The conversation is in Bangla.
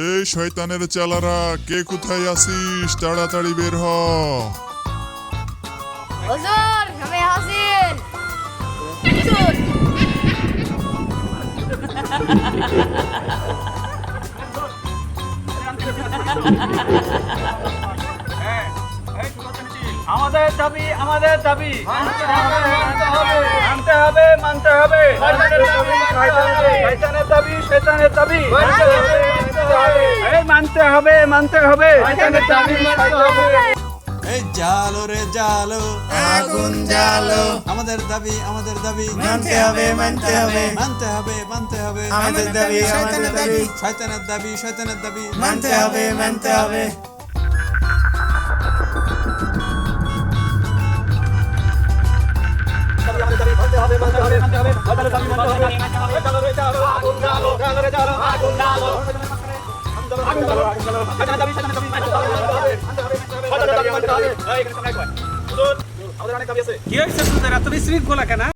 এই শয়তানের চালারা, কে কোথায় আছিস? তাড়াতাড়ি বের হ। হুজুর আমি হাসিন হুজুর আমাদের দাবি মানতে হবে শয়তানের দাবি এই মানতে হবে শয়তানের দাবি এই জালো রে জালো, আগুন জ্বালো, আমাদের দাবি মানতে হবে মানতে হবে আমাদের দাবি আমাদের দাবি, শয়তানের দাবি মানতে হবে কি হয়েছে তোদের এত বিশৃঙ্খলা কেন?